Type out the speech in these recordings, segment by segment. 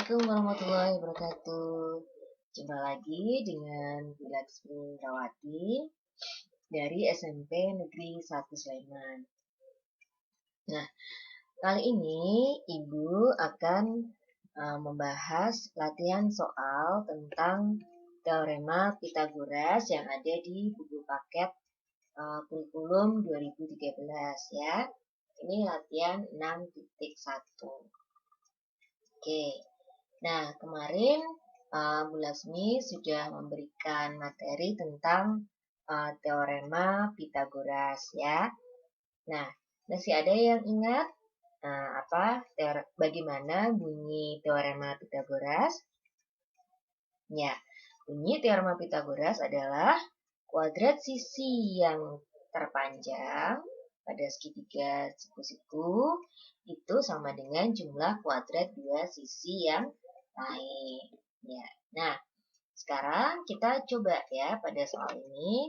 Assalamualaikum warahmatullahi wabarakatuh. Jumpa lagi dengan Bu Laksmi Rawati dari SMP Negeri 1 Sleman. Nah, kali ini Ibu akan membahas latihan soal tentang teorema Pythagoras yang ada di buku paket kurikulum 2013 ya. Ini latihan 6.1. Oke. Nah, kemarin Bu Lasmi sudah memberikan materi tentang teorema Pythagoras ya. Nah, masih ada yang ingat bagaimana bunyi teorema Pythagoras? Ya, bunyi teorema Pythagoras adalah kuadrat sisi yang terpanjang pada segitiga siku-siku itu sama dengan jumlah kuadrat dua sisi yang lain. Ya. Nah, sekarang kita coba ya pada soal ini.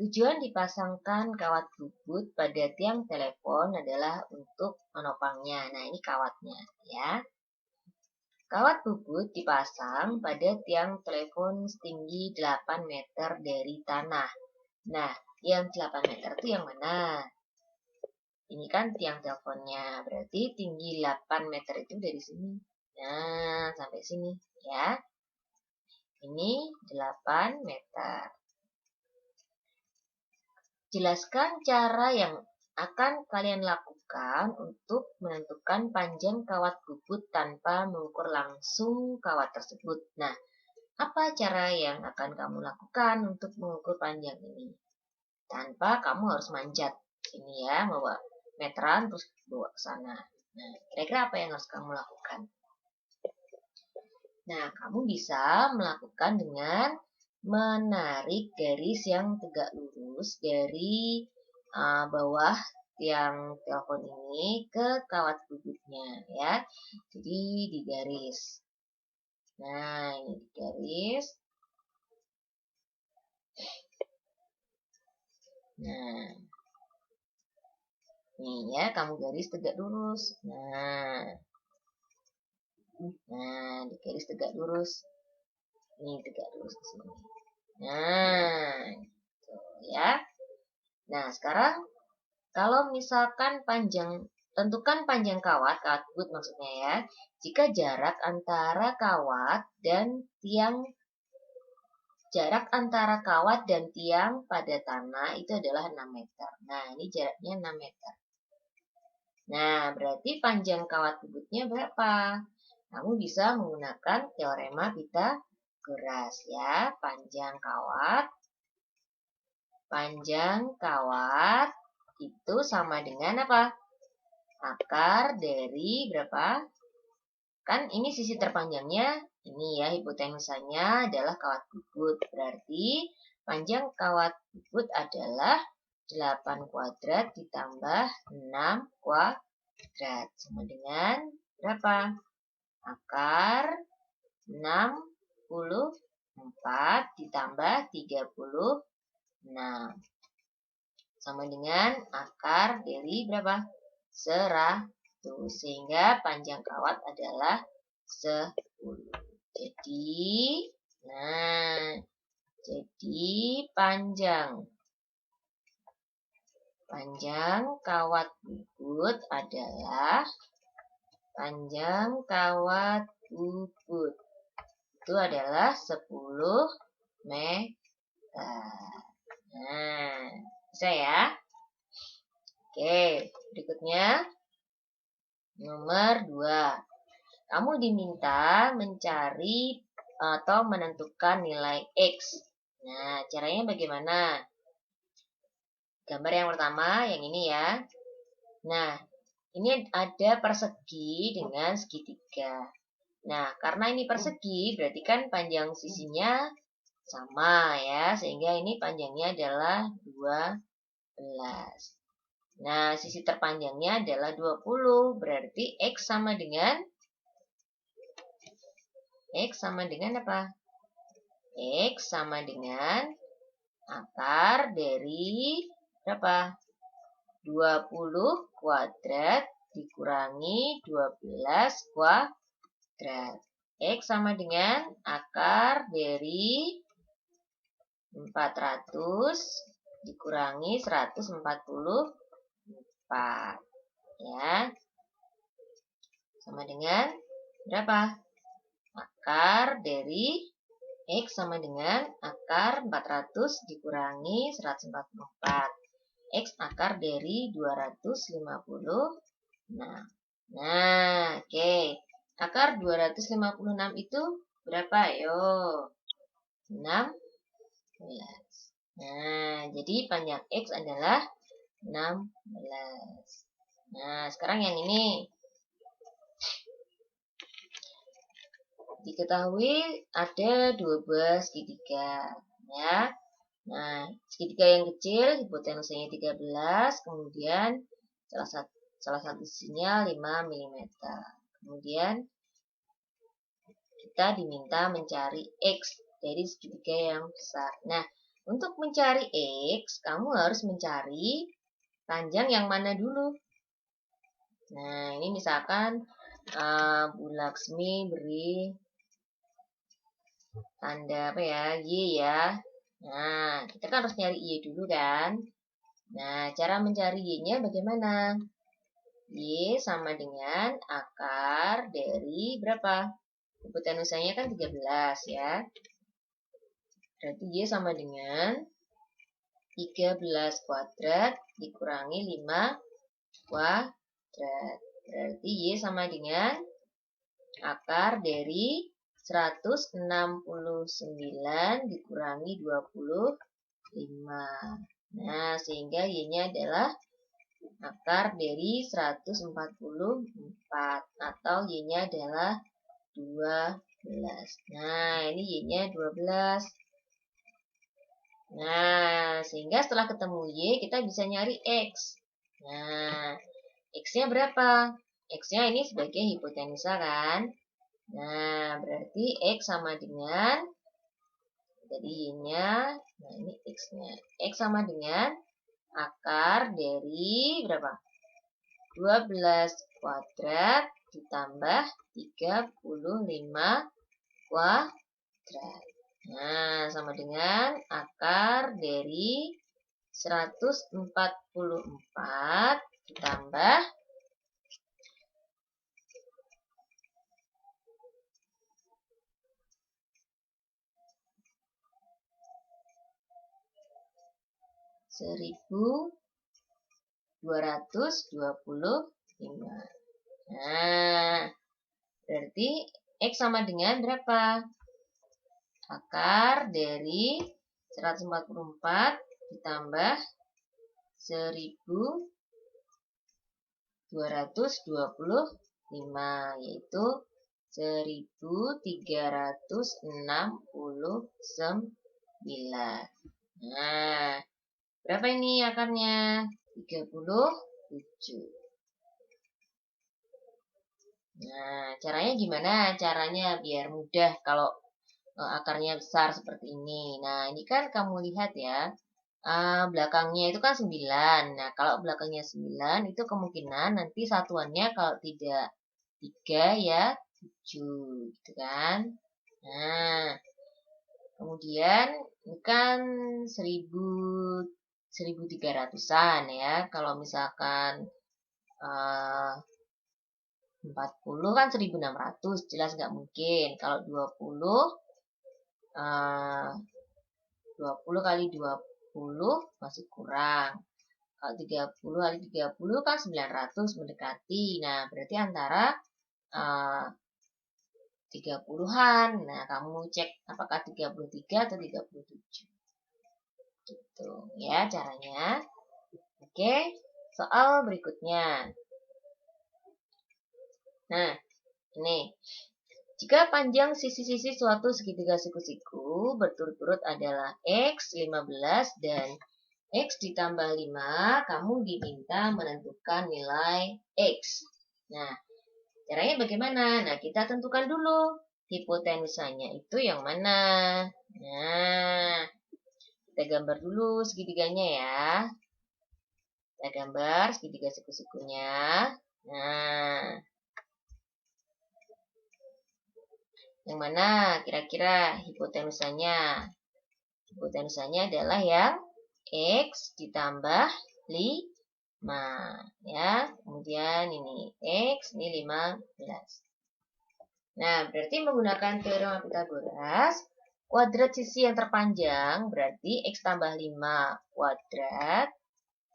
Tujuan dipasangkan kawat bubut pada tiang telepon adalah untuk menopangnya. Nah, ini kawatnya ya. Kawat bubut dipasang pada tiang telepon setinggi 8 meter dari tanah. Nah, yang 8 meter itu yang mana? Ini kan tiang teleponnya, berarti tinggi 8 meter itu dari sini. Nah, sampai sini ya. Ini 8 meter. Jelaskan cara yang akan kalian lakukan untuk menentukan panjang kawat bubut tanpa mengukur langsung kawat tersebut. Nah, apa cara yang akan kamu lakukan untuk mengukur panjang ini? Tanpa kamu harus manjat ini ya, bawa meteran terus bawa ke sana. Nah, kira-kira apa yang harus kamu lakukan? Nah, kamu bisa melakukan dengan menarik garis yang tegak lurus dari bawah tiang telepon ini ke kawat bubutnya ya. Jadi di garis. Nah, ini di garis. Nah, nih ya, kamu garis tegak lurus. Nah, di garis tegak lurus. Nih, tegak lurus di sini. Nah, gitu ya. Nah, sekarang kalau misalkan tentukan panjang kawat bubut maksudnya ya. Jika jarak antara kawat dan tiang pada tanah itu adalah 6 meter. Nah, ini jaraknya 6 meter. Nah, berarti panjang kawat bubutnya berapa? Kamu bisa menggunakan teorema Pythagoras ya. Panjang kawat itu sama dengan apa? Akar dari berapa? Kan ini sisi terpanjangnya, ini ya hipotensanya adalah kawat bubut. Berarti panjang kawat bubut adalah 8 kuadrat ditambah 6 kuadrat. Sama dengan berapa? Akar 64 ditambah 36. Sama dengan akar dari berapa? 100. Sehingga panjang kawat adalah 10. Jadi panjang kawat bubut adalah itu adalah 10 meter. Nah, bisa ya? Oke, berikutnya nomor 2. Kamu diminta mencari atau menentukan nilai X. Nah, caranya bagaimana? Gambar yang pertama, yang ini ya. Nah, ini ada persegi dengan segitiga. Nah, karena ini persegi, berarti kan panjang sisinya sama ya, sehingga ini panjangnya adalah 12. Nah, sisi terpanjangnya adalah 20, berarti X sama dengan apa? X sama dengan akar dari berapa? 20 kuadrat dikurangi 12 kuadrat. kuadrat. X sama dengan akar dari 400 dikurangi 144. Ya. Sama dengan berapa? Akar dari X sama dengan akar 400 dikurangi 144. X akar dari 256. Nah, oke. Akar 256 itu berapa? Ayo. 16. Nah, jadi panjang X adalah 16. Nah, sekarang yang ini. Diketahui ada 12 segitiga. Ya. Nah, segitiga yang kecil hipotenusanya 13, kemudian salah satu sisinya 5 mm. Kemudian kita diminta mencari X dari segitiga yang besar. Nah, untuk mencari X, kamu harus mencari panjang yang mana dulu? Nah, ini misalkan Bu Laksmi beri tanda apa ya? Y ya. Nah, kita kan harus nyari Y dulu kan? Nah, cara mencari Y-nya bagaimana? Y sama dengan akar dari berapa? Hipotenusanya kan 13 ya. Berarti Y sama dengan 13 kuadrat dikurangi 5 kuadrat. Berarti Y sama dengan akar dari 169 dikurangi 25. Nah, sehingga Y-nya adalah akar dari 144 atau Y-nya adalah 12. Nah, ini Y-nya 12. Nah, sehingga setelah ketemu Y, kita bisa nyari X. Nah, X-nya berapa? X-nya ini sebagai hipotenusa kan? Nah, berarti X sama dengan, jadi Y-nya, nah ini X-nya. X sama dengan akar dari berapa? 12 kuadrat ditambah 35 kuadrat. Nah, sama dengan akar dari 144 ditambah 1225. Nah, berarti X sama dengan berapa? Akar dari 144 ditambah 1225, yaitu 1369. Nah, berapa ini akarnya? 37. Nah, caranya gimana? Caranya biar mudah kalau akarnya besar seperti ini. Nah, ini kan kamu lihat ya. Belakangnya itu kan 9. Nah, kalau belakangnya 9 itu kemungkinan nanti satuannya kalau tidak 3 ya 7 gitu kan. Nah, kemudian ini kan 1300-an ya. Kalau misalkan 40 kan 1600, jelas nggak mungkin. Kalau 20 kali 20 masih kurang. Kalau 30 kali 30 kan 900 mendekati. Nah, berarti antara 30-an. Nah, kamu cek apakah 33 atau 37. Gitu ya caranya. Oke, soal berikutnya. Nah, ini. Jika panjang sisi-sisi suatu segitiga siku-siku berturut-turut adalah X 15 dan X ditambah 5, kamu diminta menentukan nilai X. Nah, caranya bagaimana? Nah, kita tentukan dulu hipotenusanya itu yang mana. Nah, kita gambar dulu segitiganya ya. Kita gambar segitiga siku-sikunya. Nah, Yang mana kira-kira hipotenusanya? Hipotenusanya adalah yang X ditambah 5. Ya, kemudian ini X, ini 15. Nah, berarti menggunakan teorema Pythagoras, kuadrat sisi yang terpanjang berarti X tambah 5 kuadrat,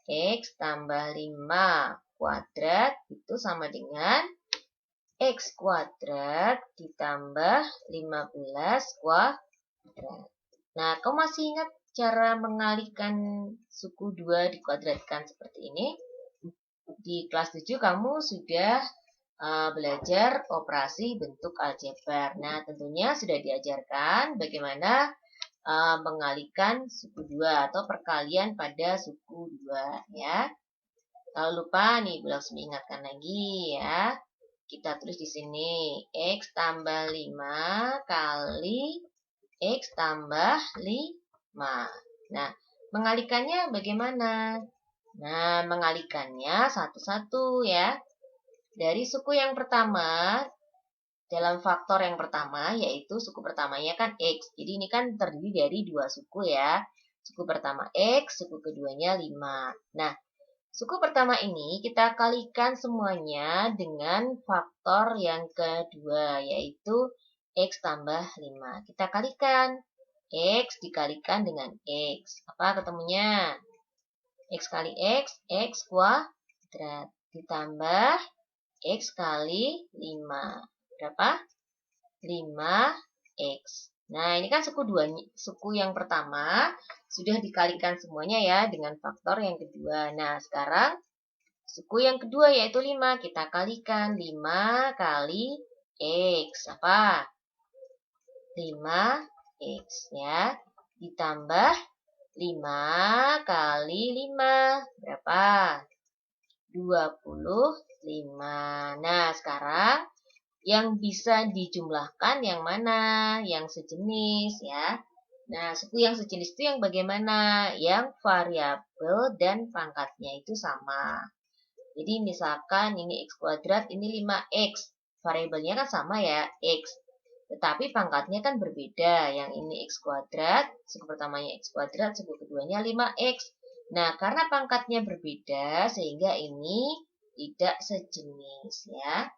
X tambah 5 kuadrat itu sama dengan X kuadrat ditambah 15 kuadrat. Nah, kamu masih ingat cara mengalihkan suku 2 dikuadratkan seperti ini? Di kelas 7 kamu sudah belajar operasi bentuk aljabar. Nah, tentunya sudah diajarkan bagaimana mengalihkan suku 2 atau perkalian pada suku 2 ya. Kalau lupa nih, Bu Laksmi ingatkan lagi ya. Kita tulis di sini X tambah 5 kali X tambah 5. Nah, mengalihkannya bagaimana? Nah, mengalihkannya satu-satu ya. Dari suku yang pertama, dalam faktor yang pertama, yaitu suku pertamanya kan X. Jadi ini kan terdiri dari dua suku ya. Suku pertama X, suku keduanya 5. Nah, suku pertama ini kita kalikan semuanya dengan faktor yang kedua, yaitu X tambah 5. Kita kalikan. X dikalikan dengan X. Apa ketemunya? X kali X kuadrat. Ditambah X kali 5. Berapa? 5X. Nah, ini kan suku yang pertama sudah dikalikan semuanya ya dengan faktor yang kedua. Nah, sekarang suku yang kedua yaitu 5. Kita kalikan 5 kali X. Apa? 5X ya. Ditambah 5 kali 5. Berapa? 25. Nah, sekarang yang bisa dijumlahkan yang mana? Yang sejenis ya. Nah, suku yang sejenis itu yang bagaimana? Yang variabel dan pangkatnya itu sama. Jadi misalkan ini X kuadrat, ini 5X. Variabelnya kan sama ya, X. Tetapi pangkatnya kan berbeda. Yang ini X kuadrat, suku pertamanya X kuadrat, suku keduanya 5X. Nah, karena pangkatnya berbeda, sehingga ini tidak sejenis ya.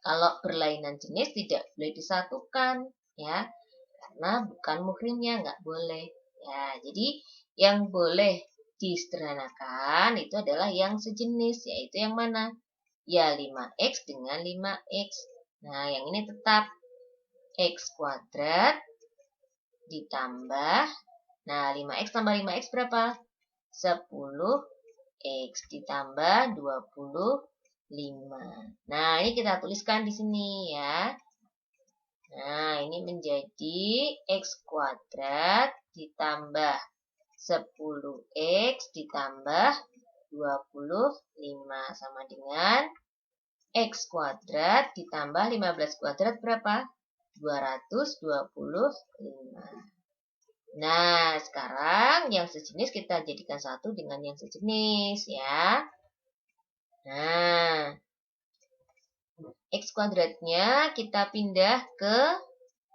Kalau berlainan jenis tidak boleh disatukan ya, karena bukan muhrimnya, nggak boleh ya. Jadi yang boleh disederhanakan itu adalah yang sejenis, yaitu yang mana? Ya 5X dengan 5X. Nah, yang ini tetap X kuadrat ditambah, nah 5X tambah 5X berapa? 10X ditambah 25. Nah, ini kita tuliskan di sini ya. Nah, ini menjadi X kuadrat ditambah 10X ditambah 25 sama dengan X kuadrat ditambah 15 kuadrat berapa? 225. Nah, sekarang yang sejenis kita jadikan satu dengan yang sejenis ya. Nah, X kuadratnya kita pindah ke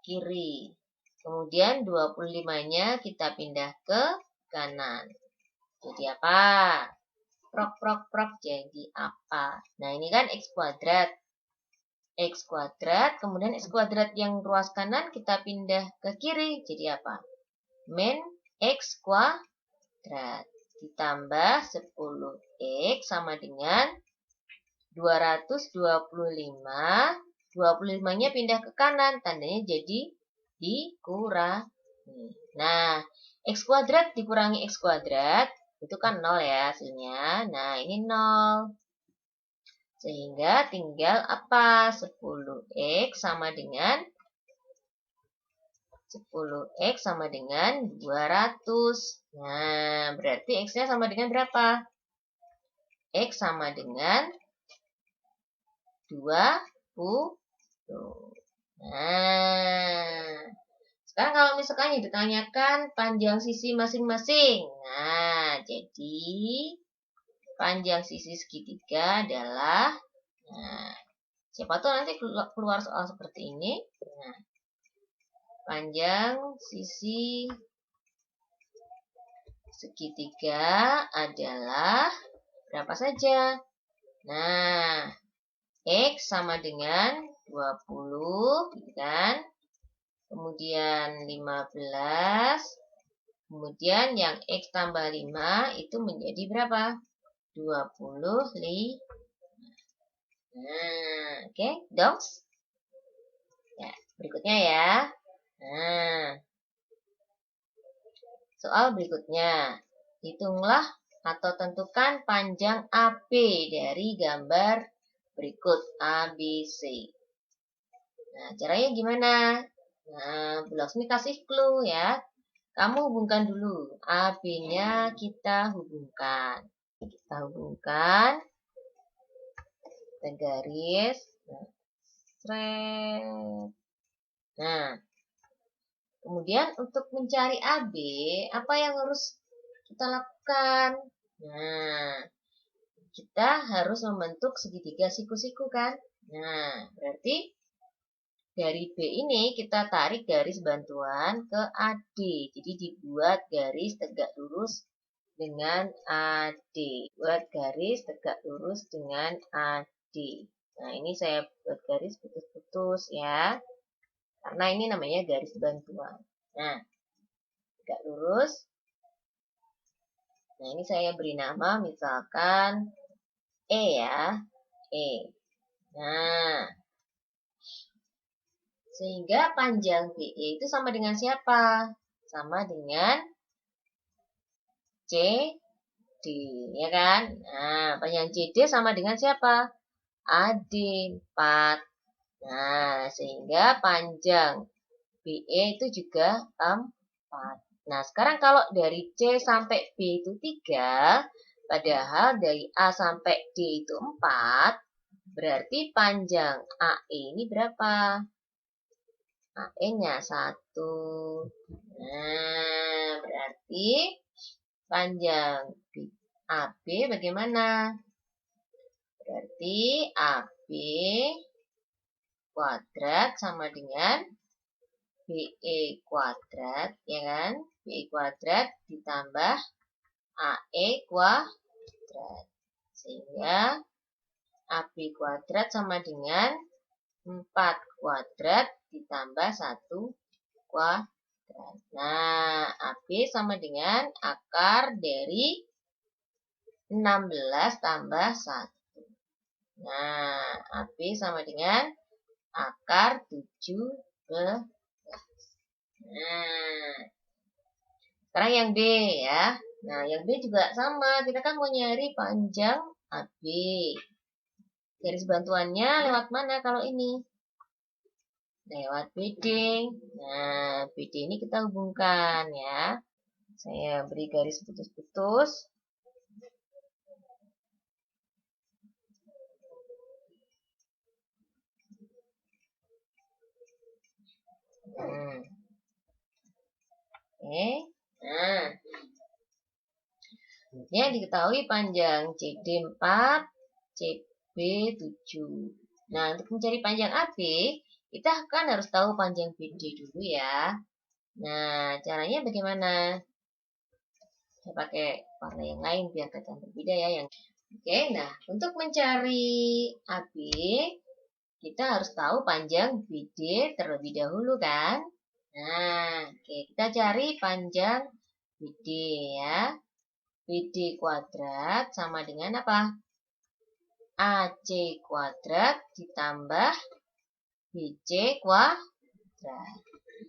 kiri. Kemudian 25-nya kita pindah ke kanan. Jadi apa? Prok, prok, prok. Jadi apa? Nah, ini kan X kuadrat. X kuadrat, kemudian X kuadrat yang ruas kanan kita pindah ke kiri. Jadi apa? Min X kuadrat. Ditambah 10X sama dengan 225. 25-nya pindah ke kanan. Tandanya jadi dikurangi. Nah, X kuadrat dikurangi X kuadrat. Itu kan 0 ya hasilnya. Nah, ini 0. Sehingga tinggal apa? 10X sama dengan 200. Nah, berarti X-nya sama dengan berapa? X sama dengan 20. Nah, sekarang kalau misalkan ditanyakan panjang sisi masing-masing. Nah, jadi panjang sisi segitiga adalah, nah, Siapa tahu nanti keluar soal seperti ini. Nah, panjang sisi segitiga adalah berapa saja? Nah, X sama dengan 20, gitu kan? Kemudian 15. Kemudian yang X tambah 5 itu menjadi berapa? 25. Nah, oke, dogs. Ya, berikutnya ya. Nah, soal berikutnya. Hitunglah atau tentukan panjang AB dari gambar berikut ABC. Nah, caranya gimana? Nah, Bu Laksmi kasih clue ya. Kamu hubungkan dulu. AB-nya kita hubungkan. Kita hubungkan. Kita garis. Nah, kemudian untuk mencari AB, apa yang harus kita lakukan? Nah, kita harus membentuk segitiga siku-siku kan? Nah, berarti dari B ini kita tarik garis bantuan ke AD. Jadi dibuat garis tegak lurus dengan AD. Buat garis tegak lurus dengan AD. Nah, ini saya buat garis putus-putus ya. Karena ini namanya garis bantuan. Nah, tegak lurus. Nah, ini saya beri nama misalkan E ya. E. Nah, sehingga panjang BE itu sama dengan siapa? Sama dengan CD, ya kan? Nah, panjang CD sama dengan siapa? AD 4. Nah, sehingga panjang BE itu juga 4. Nah, sekarang kalau dari C sampai B itu 3, padahal dari A sampai D itu 4, berarti panjang AE ini berapa? AE-nya 1. Nah, berarti panjang AB bagaimana? Berarti AB kuadrat sama dengan BE kuadrat, ya kan? BE kuadrat ditambah AE kuadrat. Sehingga AB kuadrat sama dengan 4 kuadrat ditambah 1 kuadrat. Nah, AB sama dengan akar dari 16 tambah 1. Nah, AB sama dengan akar 17. Nah, sekarang yang B ya. Nah, yang B juga sama. Kita kan mau nyari panjang AB. Garis bantuannya lewat mana kalau ini? Lewat BD. Nah, BD ini kita hubungkan ya. Saya beri garis putus-putus. Oke. Nah, ini diketahui panjang CD 4, CB 7. Nah, untuk mencari panjang AB, kita kan harus tahu panjang BD dulu ya. Nah, caranya bagaimana? Saya pakai warna yang lain biar kelihatan berbeda ya. Oke, nah untuk mencari AB, kita harus tahu panjang BD terlebih dahulu kan? Nah, oke, kita cari panjang BD ya. BD kuadrat sama dengan apa? AC kuadrat ditambah BC kuadrat.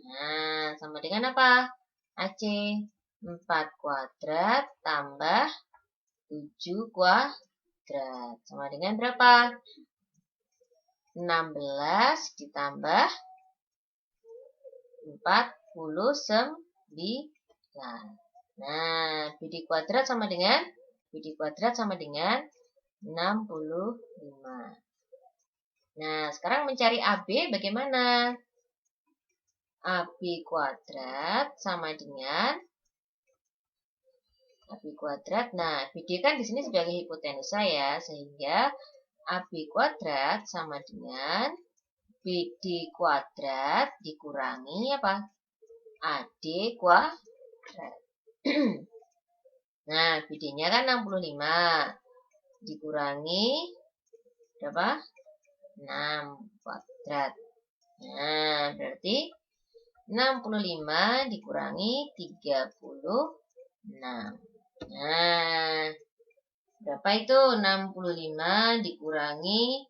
Nah, sama dengan apa? AC 4 kuadrat tambah 7 kuadrat. Sama dengan berapa? 16 ditambah 49. Nah, BD kuadrat sama dengan 65. Nah, sekarang mencari AB bagaimana? AB kuadrat sama dengan AB kuadrat. Nah, BD kan di sini sebagai hipotenusa ya, sehingga AB kuadrat sama dengan BD kuadrat dikurangi apa? AD kuadrat. Nah, BD-nya kan 65. Dikurangi berapa? 6 kuadrat. Nah, berarti 65 dikurangi 36. Nah, berapa itu? 65 dikurangi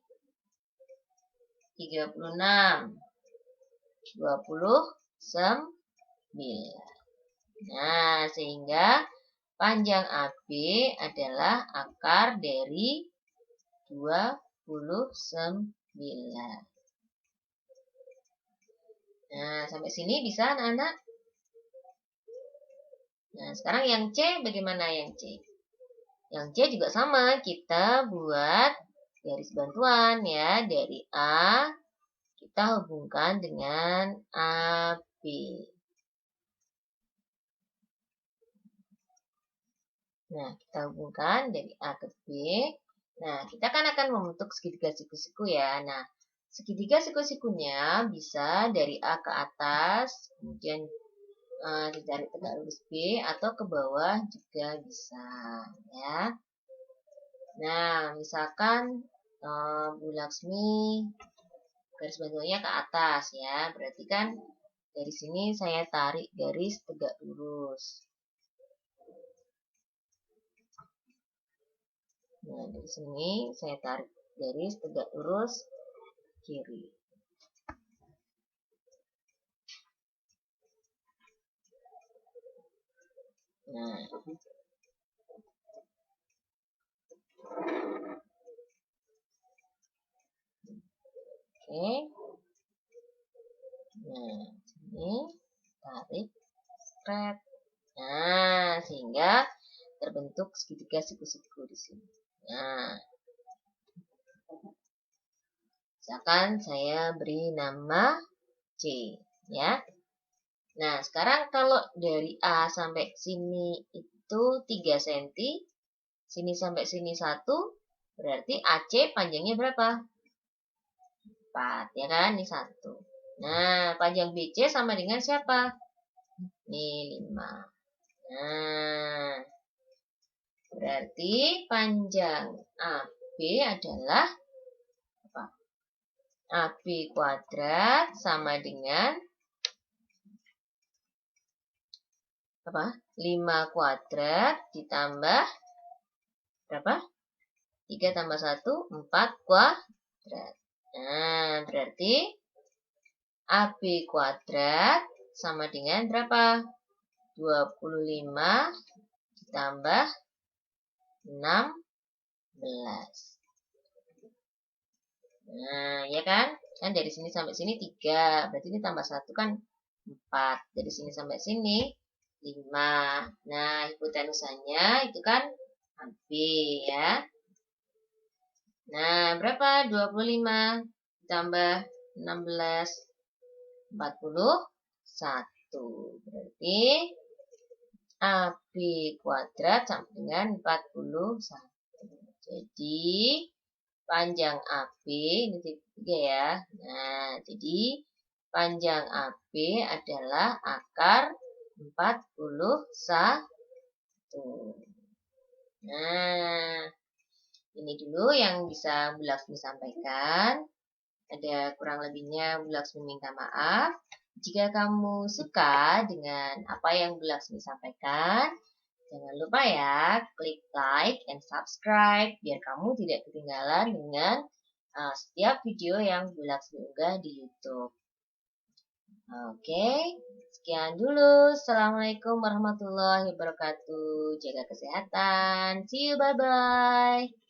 36. 29. Nah, sehingga panjang AB adalah akar dari 29. Nah, sampai sini bisa anak-anak? Nah, sekarang yang C bagaimana yang C? Yang C juga sama, kita buat garis bantuan ya. Dari A, kita hubungkan dengan AB. Nah, kita hubungkan dari A ke B. Nah, kita kan akan membentuk segitiga siku-siku ya. Nah, segitiga siku-sikunya bisa dari A ke atas, kemudian ditarik tegak lurus B, atau ke bawah juga bisa ya. Nah, misalkan Bu Laksmi garis bantuannya ke atas ya, berarti kan dari sini saya tarik garis tegak lurus. Nah, dari sini saya tarik garis tegak lurus kiri. Nah, oke. Nah, sini tarik straight. Nah, sehingga terbentuk segitiga siku-siku di sini. Nah, misalkan saya beri nama C, ya. Nah, sekarang kalau dari A sampai sini itu 3 cm, sini sampai sini 1, berarti AC panjangnya berapa? 4, ya kan? Ini 1. Nah, panjang BC sama dengan siapa? Ini 5. Nah, berarti panjang AB adalah apa? AB kuadrat sama dengan apa? 5 kuadrat ditambah berapa? 3 tambah 1, 4 kuadrat. Nah, berarti AB kuadrat sama dengan berapa? 25 ditambah 16. Nah, ya kan? Kan dari sini sampai sini 3. Berarti ini tambah 1 kan 4. Dari sini sampai sini 5. Nah, hipotenusanya itu kan AB ya. Nah, berapa? 25 ditambah 16. 41. Berarti AB kuadrat sama dengan 41. Jadi, panjang AB, ini titik 3 ya. Nah, jadi panjang AB adalah akar 41. Nah, ini dulu yang bisa Bu Laksmi sampaikan. Ada kurang lebihnya Bu Laksmi minta maaf. Jika kamu suka dengan apa yang Bu Laksmi sampaikan, jangan lupa ya, klik like and subscribe biar kamu tidak ketinggalan dengan setiap video yang Bu Laksmi unggah di YouTube. Oke, sekian dulu. Assalamualaikum warahmatullahi wabarakatuh. Jaga kesehatan. See you, bye-bye.